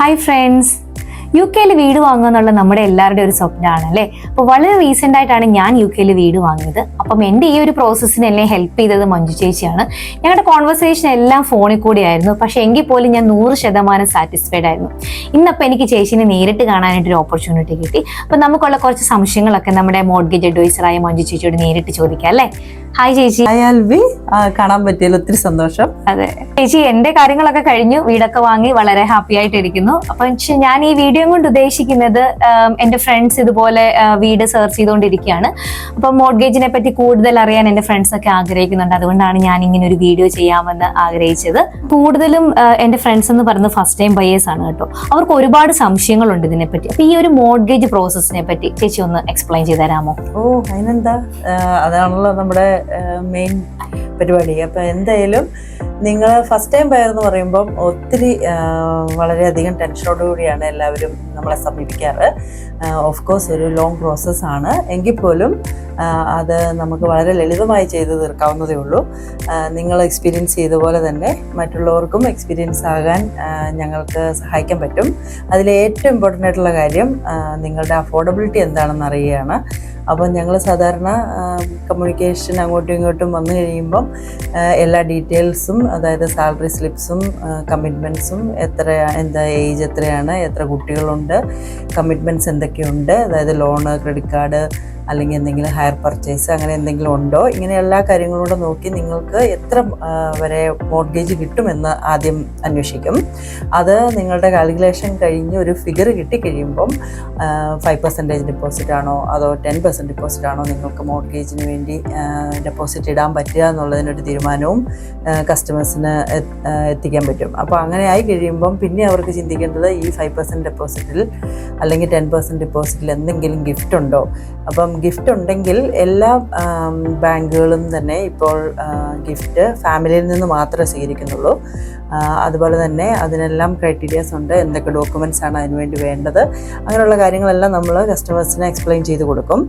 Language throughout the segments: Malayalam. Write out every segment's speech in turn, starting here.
Hi friends! UK വീട് വാങ്ങുക എന്നുള്ള നമ്മുടെ എല്ലാവരുടെയും ഒരു സ്വപ്നമാണ് അല്ലേ. അപ്പോൾ വളരെ റീസെൻ്റ് ആയിട്ടാണ് ഞാൻ UK വീട് വാങ്ങിയത്. അപ്പം എൻ്റെ ഈ ഒരു പ്രോസസ്സിന് എന്നെ ഹെൽപ്പ് ചെയ്തത് മഞ്ജു ചേച്ചിയാണ്. ഞങ്ങളുടെ കോൺവെർസേഷൻ എല്ലാം ഫോണിൽ കൂടിയായിരുന്നു. പക്ഷേ എങ്കിൽ പോലും ഞാൻ 100% സാറ്റിസ്ഫൈഡ് ആയിരുന്നു. ഇന്നപ്പോൾ എനിക്ക് ചേച്ചീനെ നേരിട്ട് കാണാനായിട്ടൊരു ഓപ്പർച്യൂണിറ്റി കിട്ടി. അപ്പം നമുക്കുള്ള കുറച്ച് സംശയങ്ങളൊക്കെ നമ്മുടെ മോർഗേജ് അഡ്വൈസറായ മഞ്ജു ചേച്ചിയോട് നേരിട്ട് ചോദിക്കാം അല്ലേ. ഹായ് ചേച്ചി. കാണാൻ പറ്റിയതിൽ ഒത്തിരി സന്തോഷം. അതെ ചേച്ചി, എന്റെ കാര്യങ്ങളൊക്കെ കഴിഞ്ഞു, വീടൊക്കെ വാങ്ങി വളരെ ഹാപ്പി ആയിട്ടിരിക്കുന്നു. അപ്പൊ ഞാൻ ഈ വീഡിയോ കൊണ്ട് ഉദ്ദേശിക്കുന്നത് എന്റെ ഫ്രണ്ട്സ് ഇതുപോലെ വീട് സെർച്ച് ചെയ്തുകൊണ്ടിരിക്കുകയാണ്. അപ്പൊ മോർഗേജിനെ പറ്റി കൂടുതൽ അറിയാൻ എന്റെ ഫ്രണ്ട്സ് ഒക്കെ ആഗ്രഹിക്കുന്നുണ്ട്. അതുകൊണ്ടാണ് ഞാൻ ഇങ്ങനെ ഒരു വീഡിയോ ചെയ്യാമെന്ന് ആഗ്രഹിച്ചത്. കൂടുതലും എന്റെ ഫ്രണ്ട്സ് എന്ന് പറയുന്നത് ഫസ്റ്റ് ടൈം ബയേഴ്സ് ആണ് കേട്ടോ. അവർക്ക് ഒരുപാട് സംശയങ്ങളുണ്ട് ഇതിനെപ്പറ്റി. അപ്പൊ ഈ ഒരു മോർഗേജ് പ്രോസസ്സിനെ പറ്റി ചേച്ചി ഒന്ന് എക്സ്പ്ലെയിൻ ചെയ്ത് തരാമോ? അതിനെന്താ, അതാണല്ലോ നമ്മുടെ മെയിൻ പരിപാടി. അപ്പം എന്തായാലും നിങ്ങൾ ഫസ്റ്റ് ടൈം ബയർ എന്ന് പറയുമ്പം ഒത്തിരി വളരെയധികം ടെൻഷനോടുകൂടിയാണ് എല്ലാവരും നമ്മളെ സമീപിക്കാറ്. ഓഫ് കോഴ്സ് ഒരു ലോങ് പ്രോസസ്സാണ്, എങ്കിൽ പോലും അത് നമുക്ക് വളരെ ലളിതമായി ചെയ്ത് തീർക്കാവുന്നതേ ഉള്ളൂ. നിങ്ങൾ എക്സ്പീരിയൻസ് ചെയ്ത പോലെ തന്നെ മറ്റുള്ളവർക്കും എക്സ്പീരിയൻസ് ആകാൻ ഞങ്ങൾക്ക് സഹായിക്കാൻ പറ്റും. അതിൽ ഏറ്റവും ഇമ്പോർട്ടൻ്റ് ആയിട്ടുള്ള കാര്യം നിങ്ങളുടെ അഫോർഡബിലിറ്റി എന്താണെന്ന് അറിയുകയാണ്. അപ്പം ഞങ്ങൾ സാധാരണ കമ്മ്യൂണിക്കേഷൻ അങ്ങോട്ടും ഇങ്ങോട്ടും വന്നു കഴിയുമ്പം എല്ലാ ഡീറ്റെയിൽസും, അതായത് സാലറി സ്ലിപ്സും കമ്മിറ്റ്മെൻറ്റ്സും, എന്താ ഏജ് എത്രയാണ്, എത്ര കുട്ടികളുണ്ട്, കമ്മിറ്റ്മെൻറ്റ്സ് എന്തൊക്കെയുണ്ട്, അതായത് ലോണ്, ക്രെഡിറ്റ് കാർഡ് അല്ലെങ്കിൽ എന്തെങ്കിലും ഹയർ പർച്ചേസ് അങ്ങനെ എന്തെങ്കിലും ഉണ്ടോ, ഇങ്ങനെ എല്ലാ കാര്യങ്ങളും കൂടെ നോക്കി നിങ്ങൾക്ക് എത്ര വരെ മോർഗേജ് കിട്ടുമെന്ന് ആദ്യം അന്വേഷിക്കും. അത് നിങ്ങളുടെ കാൽക്കുലേഷൻ കഴിഞ്ഞ് ഒരു ഫിഗർ കിട്ടിക്കഴിയുമ്പം 5% ഡെപ്പോസിറ്റ് ആണോ അതോ 10% ഡെപ്പോസിറ്റ് ആണോ നിങ്ങൾക്ക് മോർഗേജിന് വേണ്ടി ഡെപ്പോസിറ്റ് ഇടാൻ പറ്റുക എന്നുള്ളതിനൊരു തീരുമാനവും കസ്റ്റമേഴ്സിന് എത്തിക്കാൻ പറ്റും. അപ്പോൾ അങ്ങനെ ആയി കഴിയുമ്പം പിന്നെ അവർക്ക് ചിന്തിക്കേണ്ടത് ഈ 5% ഡെപ്പോസിറ്റിൽ അല്ലെങ്കിൽ 10% ഡെപ്പോസിറ്റിൽ എന്തെങ്കിലും ഗിഫ്റ്റ് ഉണ്ടോ. അപ്പം ഗിഫ്റ്റ് ഉണ്ടെങ്കിൽ എല്ലാ ബാങ്കുകളും തന്നെ ഇപ്പോൾ ഗിഫ്റ്റ് ഫാമിലിയിൽ നിന്ന് മാത്രമേ സ്വീകരിക്കുന്നുള്ളൂ. അതുപോലെ തന്നെ അതിനെല്ലാം ക്രൈറ്റീരിയാസ് ഉണ്ട്, എന്തൊക്കെ ഡോക്യുമെൻറ്റ്സ് ആണ് അതിനുവേണ്ടി വേണ്ടത്, അങ്ങനെയുള്ള കാര്യങ്ങളെല്ലാം നമ്മൾ കസ്റ്റമേഴ്സിനെ എക്സ്പ്ലെയിൻ ചെയ്ത് കൊടുക്കും.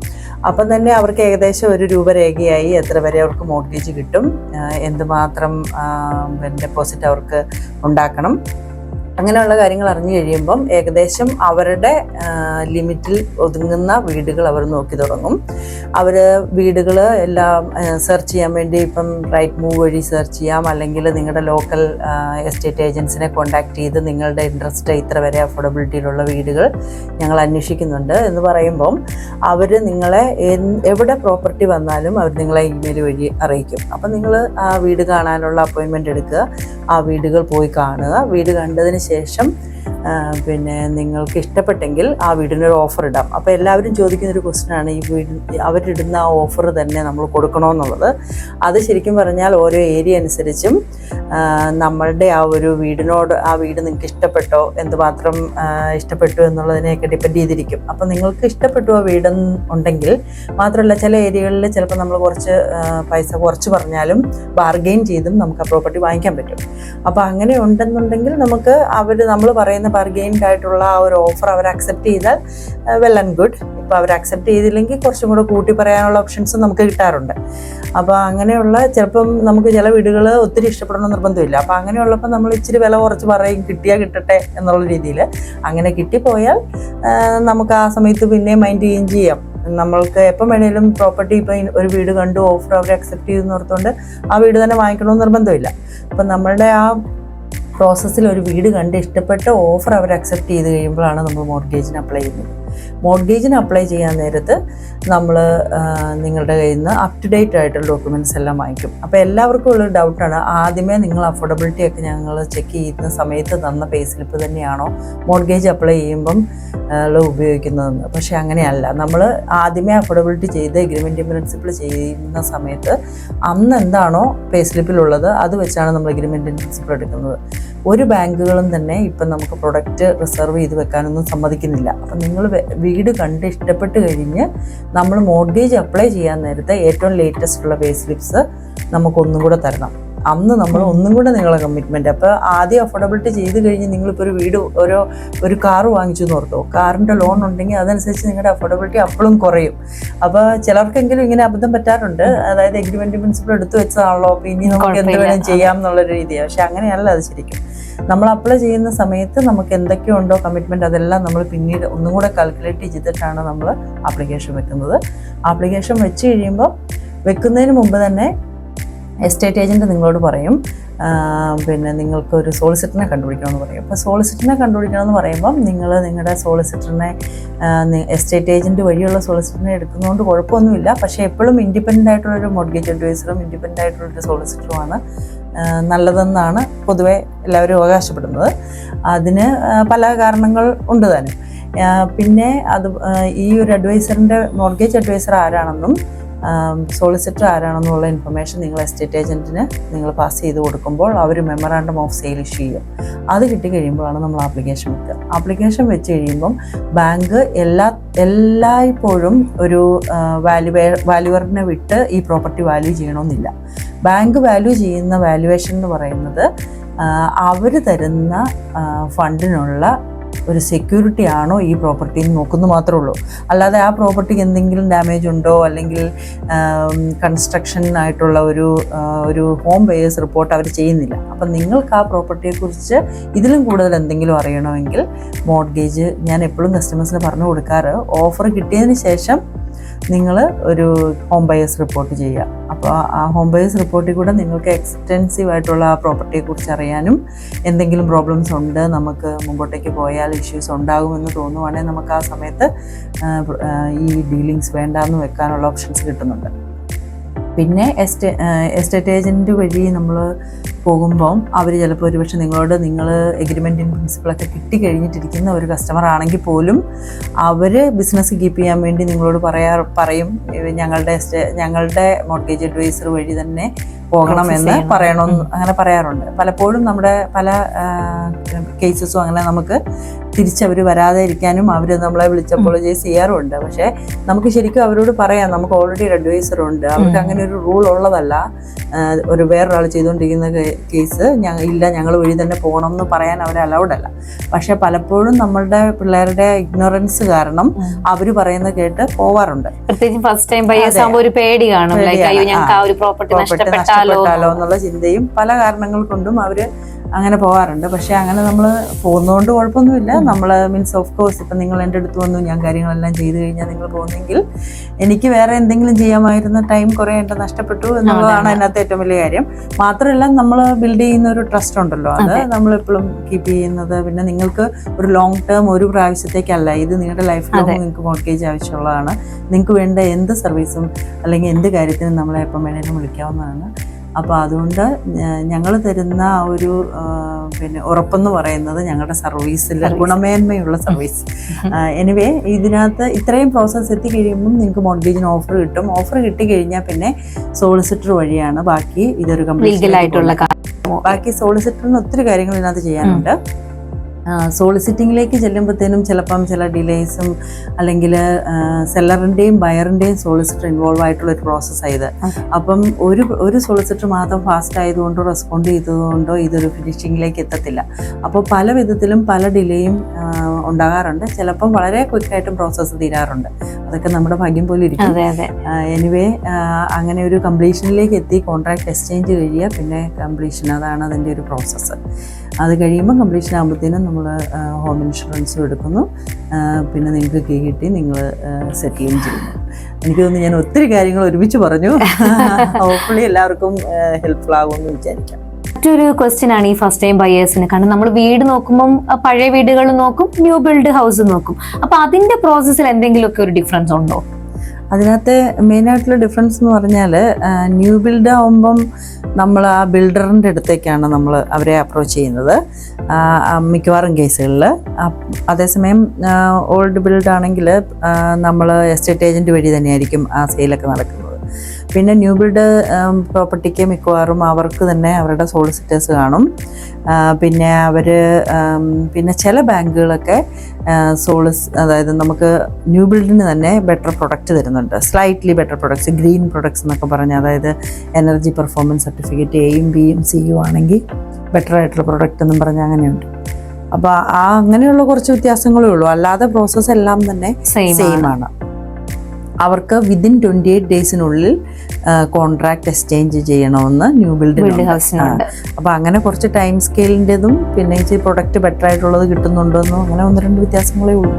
അപ്പം തന്നെ അവർക്ക് ഏകദേശം ഒരു രൂപരേഖയായി എത്ര വരെ അവർക്ക് മോർഗേജ് കിട്ടും, എന്തുമാത്രം ഡെപ്പോസിറ്റ് അവർക്ക് ഉണ്ടാക്കണം, അങ്ങനെയുള്ള കാര്യങ്ങൾ അറിഞ്ഞു കഴിയുമ്പം ഏകദേശം അവരുടെ ലിമിറ്റിൽ ഒതുങ്ങുന്ന വീടുകൾ അവർ നോക്കി തുടങ്ങും. അവർ വീടുകൾ എല്ലാം സെർച്ച് ചെയ്യാൻ വേണ്ടി ഇപ്പം റൈറ്റ് മൂവ് വഴി സെർച്ച് ചെയ്യാം, അല്ലെങ്കിൽ നിങ്ങളുടെ ലോക്കൽ എസ്റ്റേറ്റ് ഏജൻസിനെ കോൺടാക്ട് ചെയ്ത് നിങ്ങളുടെ ഇൻട്രസ്റ്റ് ഇത്ര വരെ അഫോർഡബിലിറ്റിയിലുള്ള വീടുകൾ ഞങ്ങൾ അന്വേഷിക്കുന്നുണ്ട് എന്ന് പറയുമ്പം അവർ നിങ്ങളെ എവിടെ പ്രോപ്പർട്ടി വന്നാലും അവർ നിങ്ങളെ ഇമെയിൽ വഴി അറിയിക്കും. അപ്പം നിങ്ങൾ ആ വീട് കാണാനുള്ള അപ്പോയിൻമെൻ്റ് എടുക്കുക, ആ വീടുകൾ പോയി കാണുക. വീട് കണ്ടതിന് ശേഷം പിന്നെ നിങ്ങൾക്ക് ഇഷ്ടപ്പെട്ടെങ്കിൽ ആ വീടിനൊരു ഓഫർ ഇടാം. അപ്പോൾ എല്ലാവരും ചോദിക്കുന്നൊരു ക്വസ്റ്റ്യനാണ് ഈ വീട് അവരിടുന്ന ആ ഓഫർ തന്നെ നമ്മൾ കൊടുക്കണമെന്നുള്ളത്. അത് ശരിക്കും പറഞ്ഞാൽ ഓരോ ഏരിയ അനുസരിച്ചും നമ്മളുടെ ആ ഒരു വീടിനോട്, ആ വീട് നിങ്ങൾക്ക് ഇഷ്ടപ്പെട്ടോ, എന്തുമാത്രം ഇഷ്ടപ്പെട്ടു എന്നുള്ളതിനെയൊക്കെ ഡിപ്പെൻഡ് ചെയ്തിരിക്കും. അപ്പോൾ നിങ്ങൾക്ക് ഇഷ്ടപ്പെട്ടു ആ വീടുണ്ടെങ്കിൽ മാത്രമല്ല, ചില ഏരിയകളിൽ ചിലപ്പോൾ നമ്മൾ കുറച്ച് പൈസ കുറച്ച് പറഞ്ഞാലും ബാർഗെയിൻ ചെയ്തും നമുക്ക് ആ പ്രോപ്പർട്ടി വാങ്ങിക്കാൻ പറ്റും. അപ്പോൾ അങ്ങനെ ഉണ്ടെന്നുണ്ടെങ്കിൽ നമുക്ക് നമ്മൾ പറയുന്ന ബാർഗെയിൻഡ് ആയിട്ടുള്ള ആ ഒരു ഓഫർ അവർ അക്സെപ്റ്റ് ചെയ്താൽ വെൽ ആൻഡ് ഗുഡ്. ഇപ്പോൾ അവർ അക്സെപ്റ്റ് ചെയ്തില്ലെങ്കിൽ കുറച്ചും കൂടെ കൂട്ടി പറയാനുള്ള ഓപ്ഷൻസും നമുക്ക് കിട്ടാറുണ്ട്. അപ്പോൾ അങ്ങനെയുള്ള ചിലപ്പം നമുക്ക് ചില വീടുകൾ ഒത്തിരി ഇഷ്ടപ്പെടണമെന്ന് നിർബന്ധമില്ല. അപ്പോൾ അങ്ങനെയുള്ളപ്പോൾ നമ്മൾ ഇച്ചിരി വില കുറച്ച് പറയും, കിട്ടിയാൽ കിട്ടട്ടെ എന്നുള്ള രീതിയിൽ. അങ്ങനെ കിട്ടിപ്പോയാൽ നമുക്ക് ആ സമയത്ത് പിന്നെ മൈൻഡ് ചെയ്യാം. നമ്മൾക്ക് എപ്പം വേണേലും പ്രോപ്പർട്ടി ഇപ്പം ഒരു വീട് കണ്ടു ഓഫർ അവർ അക്സെപ്റ്റ് ചെയ്തെന്ന് ഓർത്തുകൊണ്ട് ആ വീട് തന്നെ വാങ്ങിക്കണമെന്ന് നിർബന്ധമില്ല. അപ്പം നമ്മളുടെ ആ പ്രോസസ്സിൽ ഒരു വീട് കണ്ട് ഇഷ്ടപ്പെട്ട ഓഫർ അവർ അക്സെപ്റ്റ് ചെയ്ത് കഴിയുമ്പോഴാണ് നമ്മൾ മോർഗേജിന് അപ്ലൈ ചെയ്യുന്നത്. മോർഗേജിന് അപ്ലൈ ചെയ്യാൻ നേരത്ത് നമ്മൾ നിങ്ങളുടെ കയ്യിൽ നിന്ന് അപ് ടു ഡേറ്റ് ആയിട്ടുള്ള ഡോക്യുമെൻറ്റ്സ് എല്ലാം വാങ്ങിക്കും. അപ്പോൾ എല്ലാവർക്കും ഉള്ളൊരു ഡൗട്ടാണ്, ആദ്യമേ നിങ്ങൾ അഫോർഡബിലിറ്റി ഒക്കെ ഞങ്ങൾ ചെക്ക് ചെയ്യുന്ന സമയത്ത് തന്ന പേ സ്ലിപ്പ് തന്നെയാണോ മോർഗേജ് അപ്ലൈ ചെയ്യുമ്പം ഉപയോഗിക്കുന്നതെന്ന്. പക്ഷേ അങ്ങനെയല്ല. നമ്മൾ ആദ്യമേ അഫോർഡബിലിറ്റി ചെയ്ത് എഗ്രിമെൻറ്റ് പ്രിൻസിപ്പിൾ ചെയ്യുന്ന സമയത്ത് അന്ന് എന്താണോ പേ സ്ലിപ്പിലുള്ളത് അത് വെച്ചാണ് നമ്മൾ എഗ്രിമെൻറ്റ് പ്രിൻസിപ്പിൾ എടുക്കുന്നത്. ഒരു ബാങ്കുകളും തന്നെ ഇപ്പം നമുക്ക് പ്രൊഡക്റ്റ് റിസർവ് ചെയ്ത് വെക്കാനൊന്നും സമ്മതിക്കുന്നില്ല. അപ്പം നിങ്ങൾ വീട് കണ്ട് ഇഷ്ടപ്പെട്ട് കഴിഞ്ഞ് നമ്മൾ മോർഗേജ് അപ്ലൈ ചെയ്യാൻ നേരത്തെ ഏറ്റവും ലേറ്റസ്റ്റ് ഉള്ള പേ സ്ലിപ്സ് നമുക്കൊന്നും കൂടെ തരണം. അന്ന് നമ്മൾ ഒന്നും കൂടെ നിങ്ങളെ കമ്മിറ്റ്മെൻറ്റ്. അപ്പോൾ ആദ്യം അഫോർഡബിലിറ്റി ചെയ്ത് കഴിഞ്ഞ് നിങ്ങളിപ്പോൾ ഒരു വീട് ഒരു കാറ് വാങ്ങിച്ചു എന്ന് ഓർത്തോ, കാറിൻ്റെ ലോൺ ഉണ്ടെങ്കിൽ അതനുസരിച്ച് നിങ്ങളുടെ അഫോർഡബിലിറ്റി അപ്പോഴും കുറയും. അപ്പോൾ ചിലർക്കെങ്കിലും ഇങ്ങനെ അബദ്ധം പറ്റാറുണ്ട്, അതായത് എഗ്രിമെൻ്റ് പ്രിൻസിപ്പിൾ എടുത്തു വെച്ചതാണല്ലോ, അപ്പോൾ ഇനി നമുക്ക് എന്ത് വേണം ചെയ്യാം എന്നുള്ളൊരു രീതിയാണ്. പക്ഷെ അങ്ങനെയല്ല അത് ശരിക്കും. നമ്മൾ അപ്ലൈ ചെയ്യുന്ന സമയത്ത് നമുക്ക് എന്തൊക്കെയുണ്ടോ കമ്മിറ്റ്മെൻറ്റ് അതെല്ലാം നമ്മൾ പിന്നീട് ഒന്നും കൂടെ കാൽക്കുലേറ്റ് ചെയ്തിട്ടാണ് നമ്മൾ ആപ്ലിക്കേഷൻ വെക്കുന്നത്. ആപ്ലിക്കേഷൻ വെച്ച് കഴിയുമ്പോൾ വെക്കുന്നതിന് മുമ്പ് തന്നെ എസ്റ്റേറ്റ് ഏജൻറ്റ് നിങ്ങളോട് പറയും, പിന്നെ നിങ്ങൾക്ക് ഒരു സോളിസിറ്ററിനെ കണ്ടുപിടിക്കണമെന്ന് പറയും. അപ്പോൾ സോളിസിറ്ററിനെ കണ്ടുപിടിക്കണമെന്ന് പറയുമ്പം നിങ്ങൾ നിങ്ങളുടെ സോളിസിറ്ററിനെ എസ്റ്റേറ്റ് ഏജൻറ്റ് വഴിയുള്ള സോളിസിറ്ററിനെ എടുക്കുന്നതുകൊണ്ട് കുഴപ്പമൊന്നുമില്ല. പക്ഷേ എപ്പോഴും ഇൻഡിപെൻഡൻ്റ് ആയിട്ടുള്ളൊരു മോർഗേജ് അഡ്വൈസറും ഇൻഡിപെൻഡൻ്റ് ആയിട്ടുള്ളൊരു സോളിസിറ്ററുമാണ് നല്ലതെന്നാണ് പൊതുവെ എല്ലാവരും അവകാശപ്പെടുന്നത്. അതിന് പല കാരണങ്ങൾ ഉണ്ട് താനും. പിന്നെ ഈ ഒരു അഡ്വൈസറിൻ്റെ മോർഗേജ് അഡ്വൈസർ ആരാണെന്നും സോളിസിറ്റർ ആരാണെന്നുള്ള ഇൻഫർമേഷൻ നിങ്ങൾ എസ്റ്റേറ്റ് ഏജൻറ്റിന് നിങ്ങൾ പാസ് ചെയ്ത് കൊടുക്കുമ്പോൾ അവർ മെമ്മറാണ്ടം ഓഫ് സെയിൽ ഇഷ്യൂ ചെയ്യും. അത് കിട്ടിക്കഴിയുമ്പോഴാണ് നമ്മൾ ആപ്ലിക്കേഷൻ വെക്കുക. ആപ്ലിക്കേഷൻ വെച്ച് കഴിയുമ്പം ബാങ്ക് എല്ലായ്പ്പോഴും ഒരു വാല്യുവറിനെ വിട്ട് ഈ പ്രോപ്പർട്ടി വാല്യൂ ചെയ്യണമെന്നില്ല. ബാങ്ക് വാല്യൂ ചെയ്യുന്ന വാല്യുവേഷൻ എന്ന് പറയുന്നത് അവർ തരുന്ന ഫണ്ടിനുള്ള ഒരു സെക്യൂരിറ്റി ആണോ ഈ പ്രോപ്പർട്ടി എന്ന് നോക്കുന്നു മാത്രമേ ഉള്ളൂ. അല്ലാതെ ആ പ്രോപ്പർട്ടിക്ക് എന്തെങ്കിലും ഡാമേജ് ഉണ്ടോ അല്ലെങ്കിൽ കൺസ്ട്രക്ഷനായിട്ടുള്ള ഒരു ഹോം ബയേഴ്സ് റിപ്പോർട്ട് അവർ ചെയ്യുന്നില്ല. അപ്പം നിങ്ങൾക്ക് ആ പ്രോപ്പർട്ടിയെക്കുറിച്ച് ഇതിലും കൂടുതൽ എന്തെങ്കിലും അറിയണമെങ്കിൽ മോർഗേജ് ഞാൻ എപ്പോഴും കസ്റ്റമേഴ്സിന് പറഞ്ഞു കൊടുക്കാറ്, ഓഫർ കിട്ടിയതിന് ശേഷം നിങ്ങൾ ഒരു ഹോം ബയേഴ്സ് റിപ്പോർട്ട് ചെയ്യുക. അപ്പോൾ ആ ഹോം ബയേഴ്സ് റിപ്പോർട്ടിൽ കൂടെ നിങ്ങൾക്ക് എക്സ്റ്റെൻസീവ് ആയിട്ടുള്ള ആ പ്രോപ്പർട്ടിയെക്കുറിച്ച് അറിയാനും എന്തെങ്കിലും പ്രോബ്ലംസ് ഉണ്ട്, നമുക്ക് മുമ്പോട്ടേക്ക് പോയാൽ ഇഷ്യൂസ് ഉണ്ടാകുമെന്ന് തോന്നുവാണെങ്കിൽ നമുക്ക് ആ സമയത്ത് ഈ ഡീലിങ്സ് വേണ്ടാന്ന് വെക്കാനുള്ള ഓപ്ഷൻസ് കിട്ടുന്നുണ്ട്. പിന്നെ എസ്റ്റേറ്റ് ഏജൻറ്റ് വഴി നമ്മൾ പോകുമ്പം അവർ ചിലപ്പോൾ ഒരുപക്ഷെ നിങ്ങൾ എഗ്രിമെൻ്റ് ഇൻ പ്രിൻസിപ്പിളൊക്കെ കിട്ടിക്കഴിഞ്ഞിട്ടിരിക്കുന്ന ഒരു കസ്റ്റമർ ആണെങ്കിൽ പോലും അവർ ബിസിനസ് കീപ്പ് ചെയ്യാൻ വേണ്ടി നിങ്ങളോട് പറയും ഞങ്ങളുടെ മോർഗേജ് അഡ്വൈസർ വഴി തന്നെ പോകണമെന്ന് അങ്ങനെ പറയാറുണ്ട്. പലപ്പോഴും നമ്മുടെ പല കേസസും അങ്ങനെ നമുക്ക് തിരിച്ചവർ വരാതെ ഇരിക്കാനും അവർ നമ്മളെ വിളിച്ച് അപ്പോളജൈസ് ചെയ്യാറുമുണ്ട്. പക്ഷേ നമുക്ക് ശരിക്കും അവരോട് പറയാം, നമുക്ക് ഓൾറെഡി ഒരു അഡ്വൈസറുണ്ട്, അവർക്ക് അങ്ങനെ ഒരു റൂൾ ഉള്ളതല്ല. ഒരു വേറൊരാൾ ചെയ്തുകൊണ്ടിരിക്കുന്ന കേസ് ഞങ്ങൾ വഴി തന്നെ പോകണം എന്ന് പറയാൻ അവർ അലൗഡ് അല്ല. പക്ഷെ പലപ്പോഴും നമ്മളുടെ പിള്ളേരുടെ ഇഗ്നോറൻസ് കാരണം അവർ പറയുന്നത് കേട്ട് പോവാറുണ്ട്. പ്രത്യേകിച്ച് ഫസ്റ്റ് ടൈം ബയേഴ്സ് ആവുമ്പോൾ ഒരു പേടി കാണും, ഞങ്ങൾക്ക് ആ ഒരു പ്രോപ്പർട്ടി നഷ്ടപ്പെട്ടാലോ എന്നുള്ള ചിന്തയും പല കാരണങ്ങൾ കൊണ്ടും അവര് അങ്ങനെ പോകാറുണ്ട്. പക്ഷെ അങ്ങനെ നമ്മൾ പോകുന്നതുകൊണ്ട് കുഴപ്പമൊന്നുമില്ല. നമ്മൾ മീൻസ് ഓഫ് കോഴ്സ് ഇപ്പം നിങ്ങൾ എൻ്റെ അടുത്ത് വന്നു, ഞാൻ കാര്യങ്ങളെല്ലാം ചെയ്തു കഴിഞ്ഞാൽ നിങ്ങൾ പോകുന്നെങ്കിൽ എനിക്ക് വേറെ എന്തെങ്കിലും ചെയ്യാമായിരുന്ന ടൈം കുറേ എൻ്റെ നഷ്ടപ്പെട്ടു എന്നുള്ളതാണ് അതിനകത്ത് ഏറ്റവും വലിയ കാര്യം. മാത്രമല്ല നമ്മൾ ബിൽഡ് ചെയ്യുന്ന ഒരു ട്രസ്റ്റ് ഉണ്ടല്ലോ, അത് നമ്മളെപ്പോഴും കീപ്പ് ചെയ്യുന്നത്. പിന്നെ നിങ്ങൾക്ക് ഒരു ലോങ് ടേം ഒരു പ്രാവശ്യത്തേക്കല്ല, ഇത് നിങ്ങളുടെ ലൈഫ് ലോങ് നിങ്ങൾക്ക് മോർഗേജ് ആവശ്യമുള്ളതാണ്. നിങ്ങൾക്ക് വേണ്ട എന്ത് സർവീസും അല്ലെങ്കിൽ എന്ത് കാര്യത്തിനും നമ്മളെ എപ്പം വേണേലും വിളിക്കാവുന്നതാണ്. അപ്പോൾ അതുകൊണ്ട് ഞങ്ങൾ തരുന്ന ഒരു പിന്നെ ഉറപ്പെന്ന് പറയുന്നത് ഞങ്ങളുടെ സർവീസിൽ ഗുണമേന്മയുള്ള സർവീസ്. എനിവേ ഇതിനകത്ത് ഇത്രയും പ്രോസസ്സ് എത്തിക്കഴിയുമ്പം നിങ്ങൾക്ക് മോർഗേജിന് ഓഫർ കിട്ടും. ഓഫർ കിട്ടിക്കഴിഞ്ഞാൽ പിന്നെ സോളിസിറ്റർ വഴിയാണ് ബാക്കി ഇതൊരു കംപ്ലീറ്റ് ആയിട്ടുള്ള ബാക്കി സോളിസിറ്ററിന് ഒത്തിരി കാര്യങ്ങൾ ഇതിനകത്ത് ചെയ്യാനുണ്ട്. സോളിസിറ്റിങ്ങിലേക്ക് ചെല്ലുമ്പോഴത്തേനും ചിലപ്പം ചില ഡിലേസും അല്ലെങ്കിൽ സെല്ലറിൻ്റെയും ബയറിൻ്റെയും സോളിസിറ്റർ ഇൻവോൾവ് ആയിട്ടുള്ള ഒരു പ്രോസസ്സാണ് ഇത്. അപ്പം ഒരു സോളിസിറ്റർ മാത്രം ഫാസ്റ്റ് ആയതുകൊണ്ടോ റെസ്പോണ്ട് ചെയ്തതുകൊണ്ടോ ഇതൊരു ഫിനിഷിങ്ങിലേക്ക് എത്തത്തില്ല. അപ്പോൾ പല വിധത്തിലും പല ഡിലേയും ഉണ്ടാകാറുണ്ട്. ചിലപ്പം വളരെ ക്വിക്കായിട്ടും പ്രോസസ്സ് തീരാറുണ്ട്. അതൊക്കെ നമ്മുടെ ഭാഗ്യം പോലെ ഇരിക്കും. എനിവേ അങ്ങനെ ഒരു കംപ്ലീഷനിലേക്ക് എത്തി കോൺട്രാക്ട് എക്സ്ചേഞ്ച് കഴിയുക, പിന്നെ കംപ്ലീഷൻ, അതാണ് അതിൻ്റെ ഒരു പ്രോസസ്സ്. അത് കഴിയുമ്പോൾ കംപ്ലീഷൻ ആകുമ്പോഴത്തേനും നമ്മൾ ഹോം ഇൻഷുറൻസും എടുക്കുന്നു. പിന്നെ നിങ്ങൾക്ക് കീ കിട്ടി നിങ്ങൾ സെറ്റിലും ചെയ്യുന്നു. എനിക്ക് തോന്നുന്നു ഞാൻ ഒത്തിരി കാര്യങ്ങൾ ഒരുമിച്ച് പറഞ്ഞു. ഹോപ്പ്ഫുള്ളി എല്ലാവർക്കും ഹെൽപ്ഫുൾ ആകുമെന്ന് വിചാരിക്കാം. മറ്റൊരു ക്വസ്റ്റ്യൻ ആണ് ഈ ഫസ്റ്റ് ടൈം ബയേഴ്സിന്. കാരണം നമ്മൾ വീട് നോക്കുമ്പം പഴയ വീടുകൾ നോക്കും, ന്യൂ ബിൽഡ് ഹൗസ് നോക്കും. അപ്പൊ അതിന്റെ പ്രോസസ്സിൽ എന്തെങ്കിലുമൊക്കെ ഒരു ഡിഫറൻസ് ഉണ്ടോ? അതിനകത്ത് മെയിനായിട്ടുള്ള ഡിഫറൻസ് എന്ന് പറഞ്ഞാൽ ന്യൂ ബിൽഡ് ആകുമ്പം നമ്മൾ ആ ബിൽഡറിൻ്റെ അടുത്തേക്കാണ് നമ്മൾ അവരെ അപ്രോച്ച് ചെയ്യുന്നത് മിക്കവാറും കേസുകളിൽ. അതേസമയം ഓൾഡ് ബിൽഡ് ആണെങ്കിൽ നമ്മൾ എസ്റ്റേറ്റ് ഏജൻറ്റ് വഴി തന്നെയായിരിക്കും ആ സെയിലൊക്കെ നടക്കുന്നത്. പിന്നെ ന്യൂ ബിൽഡ് പ്രോപ്പർട്ടിക്ക് മിക്കവാറും അവർക്ക് തന്നെ അവരുടെ സോളിസിറ്റേഴ്സ് കാണും. പിന്നെ പിന്നെ ചില ബാങ്കുകളൊക്കെ അതായത് നമുക്ക് ന്യൂ ബിൽഡിന് തന്നെ ബെറ്റർ പ്രൊഡക്റ്റ് തരുന്നുണ്ട്, slightly better products, green products എന്നൊക്കെ പറഞ്ഞ്, അതായത് എനർജി പെർഫോമൻസ് സർട്ടിഫിക്കറ്റ് എയും ബിയും സിയും ആണെങ്കിൽ ബെറ്റർ ആയിട്ടുള്ള പ്രൊഡക്റ്റ് എന്നും പറഞ്ഞ് അങ്ങനെയുണ്ട്. അപ്പോൾ അങ്ങനെയുള്ള കുറച്ച് വ്യത്യാസങ്ങളേ ഉള്ളൂ, അല്ലാതെ പ്രോസസ്സ് എല്ലാം തന്നെ സെയിം ആണ്. അവർക്ക് വിതിൻ 28 ഡേയ്സിനുള്ളിൽ കോൺട്രാക്ട് എക്സ്ചേഞ്ച് ചെയ്യണമെന്ന് ന്യൂ ബിൽഡ് ഹൗസിനുണ്ട്. അപ്പോൾ അങ്ങനെ കുറച്ച് ടൈം സ്കെയിലിൻ്റെതും പിന്നെ ഇച്ചിരി പ്രൊഡക്റ്റ് ബെറ്റർ ആയിട്ടുള്ളത് കിട്ടുന്നുണ്ടെന്നും അങ്ങനെ 1-2 വ്യത്യാസങ്ങളേ ഉള്ളൂ.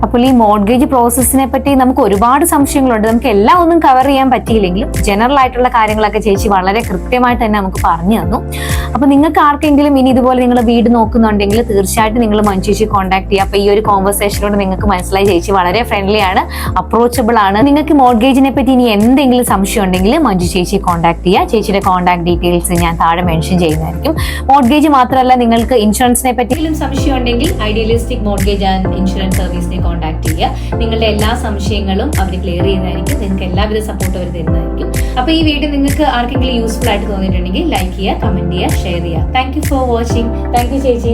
അപ്പോൾ ഈ മോർഗേജ് പ്രോസസ്സിനെ പറ്റി നമുക്ക് ഒരുപാട് സംശയങ്ങളുണ്ട്. നമുക്ക് എല്ലാം ഒന്നും കവർ ചെയ്യാൻ പറ്റിയില്ലെങ്കിലും ജനറൽ ആയിട്ടുള്ള കാര്യങ്ങളൊക്കെ ചേച്ചി വളരെ കൃത്യമായിട്ട് തന്നെ നമുക്ക് പറഞ്ഞു തന്നു. അപ്പോൾ നിങ്ങൾക്ക് ആർക്കെങ്കിലും ഇനി ഇതുപോലെ നിങ്ങൾ വീട് നോക്കുന്നുണ്ടെങ്കിൽ തീർച്ചയായിട്ടും നിങ്ങൾ മഞ്ജു ചേച്ചി കോൺടാക്ട് ചെയ്യുക. അപ്പോൾ ഈ ഒരു കോൺവെർസേഷനിലൂടെ നിങ്ങൾക്ക് മനസ്സിലായി ചേച്ചി വളരെ ഫ്രണ്ട്ലി ആണ്, അപ്രോച്ചബിൾ ആണ്. നിങ്ങൾക്ക് മോർഗേജിനെ പറ്റി ഇനി എന്തെങ്കിലും സംശയം ഉണ്ടെങ്കിൽ മഞ്ജു ചേച്ചി കോൺടാക്ട് ചെയ്യുക. ചേച്ചിയുടെ കോൺടാക്ട് ഡീറ്റെയിൽസ് ഞാൻ താഴെ മെൻഷൻ ചെയ്യുന്നതായിരിക്കും. മോർഗേജ് മാത്രമല്ല, നിങ്ങൾക്ക് ഇൻഷുറൻസിനെ പറ്റിയും സംശയം ഉണ്ടെങ്കിൽ ഐഡിയലിസ്റ്റിക് മോർഗേജ് ആൻഡ് ഇൻഷുറൻസ് സർവീസിനെ കോൺടാക്ട് ചെയ്യുക. നിങ്ങളുടെ എല്ലാ സംശയങ്ങളും അവർ ക്ലിയർ ചെയ്യുന്നതായിരിക്കും. നിങ്ങൾക്ക് എല്ലാവിധ സപ്പോർട്ട് അവർ തരുന്നതായിരിക്കും. അപ്പോൾ ഈ വീഡിയോ നിങ്ങൾക്ക് ആർക്കെങ്കിലും യൂസ്ഫുൾ ആയിട്ട് തോന്നിയിട്ടുണ്ടെങ്കിൽ ലൈക്ക് ചെയ്യുക, കമന്റ് ചെയ്യുക, ഷെയർ ചെയ്യുക. Thank you for watching. Thank you ചേച്ചി.